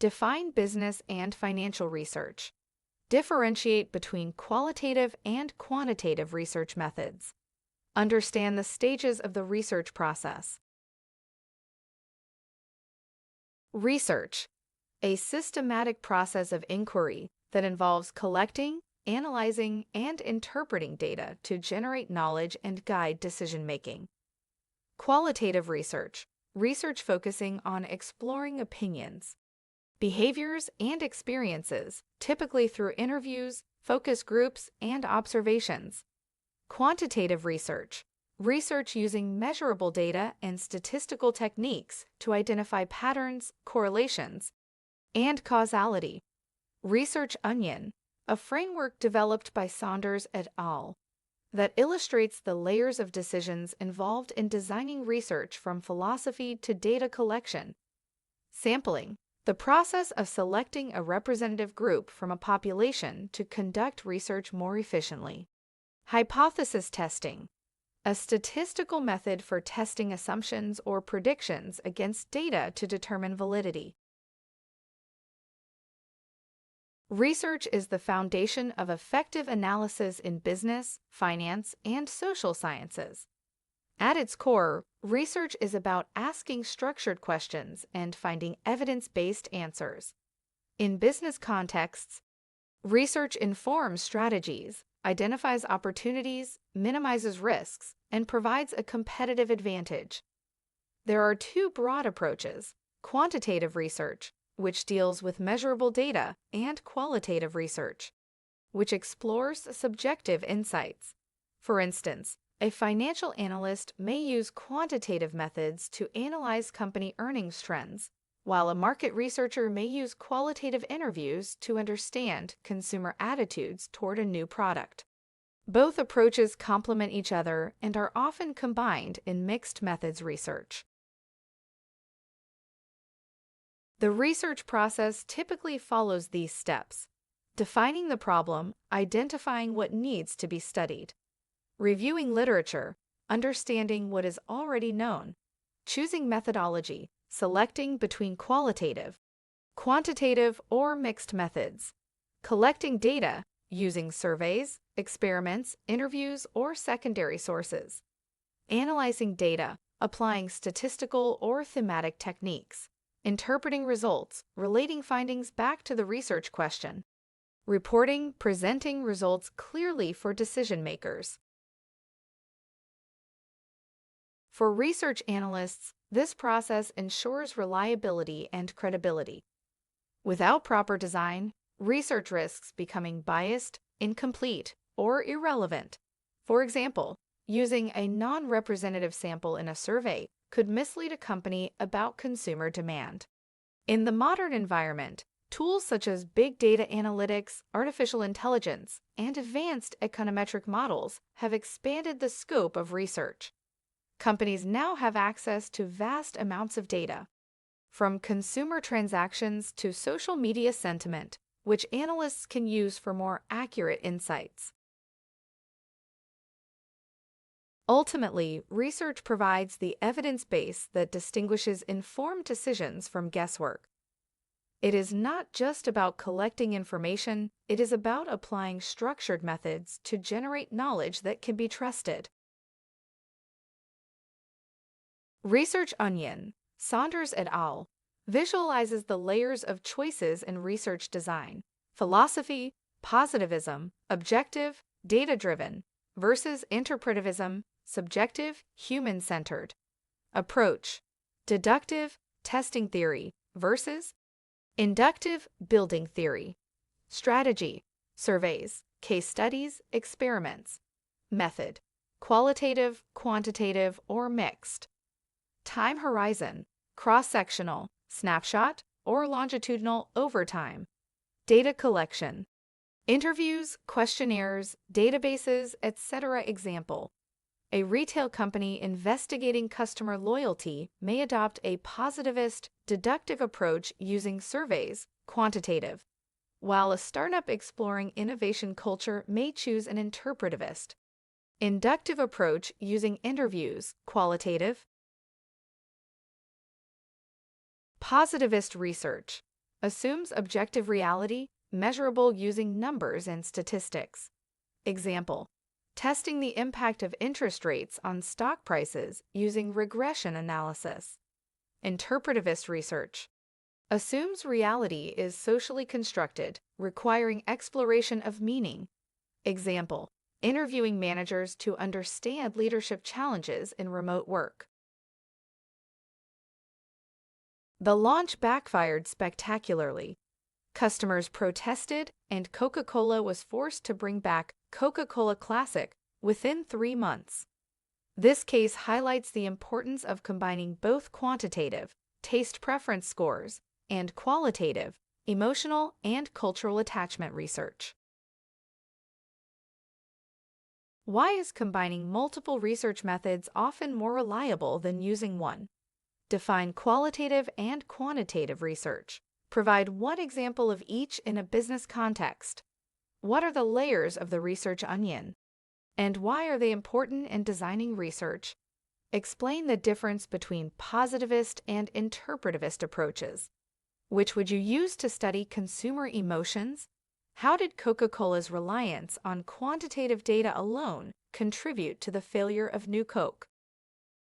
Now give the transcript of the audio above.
Define business and financial research. Differentiate between qualitative and quantitative research methods. Understand the stages of the research process. Research, a systematic process of inquiry that involves collecting, analyzing, and interpreting data to generate knowledge and guide decision-making. Qualitative research, research focusing on exploring opinions, behaviors, and experiences, typically through interviews, focus groups, and observations. Quantitative research, research using measurable data and statistical techniques to identify patterns, correlations, and causality. Research Onion, a framework developed by Saunders et al. That illustrates the layers of decisions involved in designing research from philosophy to data collection. Sampling, the process of selecting a representative group from a population to conduct research more efficiently. Hypothesis testing, a statistical method for testing assumptions or predictions against data to determine validity. Research is the foundation of effective analysis in business, finance, and social sciences. At its core, research is about asking structured questions and finding evidence-based answers. In business contexts, research informs strategies, identifies opportunities, minimizes risks, and provides a competitive advantage. There are two broad approaches: quantitative research, which deals with measurable data, and qualitative research, which explores subjective insights. For instance, a financial analyst may use quantitative methods to analyze company earnings trends, while a market researcher may use qualitative interviews to understand consumer attitudes toward a new product. Both approaches complement each other and are often combined in mixed methods research. The research process typically follows these steps: defining the problem, identifying what needs to be studied, reviewing literature, understanding what is already known, choosing methodology, selecting between qualitative, quantitative, or mixed methods, collecting data, using surveys, experiments, interviews, or secondary sources, analyzing data, applying statistical or thematic techniques, interpreting results, relating findings back to the research question, reporting, presenting results clearly for decision makers. For research analysts, this process ensures reliability and credibility. Without proper design, research risks becoming biased, incomplete, or irrelevant. For example, using a non-representative sample in a survey could mislead a company about consumer demand. In the modern environment, tools such as big data analytics, artificial intelligence, and advanced econometric models have expanded the scope of research. Companies now have access to vast amounts of data, from consumer transactions to social media sentiment, which analysts can use for more accurate insights. Ultimately, research provides the evidence base that distinguishes informed decisions from guesswork. It is not just about collecting information, it is about applying structured methods to generate knowledge that can be trusted. Research Onion, Saunders et al., visualizes the layers of choices in research design: philosophy, positivism, objective, data-driven, versus interpretivism, subjective, human-centered. Approach: deductive, testing theory, versus inductive, building theory. Strategy: surveys, case studies, experiments. Method: qualitative, quantitative, or mixed. Time horizon: cross-sectional, snapshot, or longitudinal over time. Data collection: interviews, questionnaires, databases, etc. Example: a retail company investigating customer loyalty may adopt a positivist, deductive approach using surveys, quantitative, while a startup exploring innovation culture may choose an interpretivist, inductive approach using interviews, qualitative. Positivist research: Assumes objective reality, measurable using numbers and statistics. Example: testing the impact of interest rates on stock prices using regression analysis. Interpretivist research assumes reality is socially constructed, requiring exploration of meaning. Example: interviewing managers to understand leadership challenges in remote work. The launch backfired spectacularly. Customers protested, and Coca-Cola was forced to bring back Coca-Cola Classic within 3 months. This case highlights the importance of combining both quantitative, taste preference scores, and qualitative, emotional and cultural attachment research. Why is combining multiple research methods often more reliable than using one? Define qualitative and quantitative research. Provide one example of each in a business context. What are the layers of the research onion? And why are they important in designing research? Explain the difference between positivist and interpretivist approaches. Which would you use to study consumer emotions? How did Coca-Cola's reliance on quantitative data alone contribute to the failure of New Coke?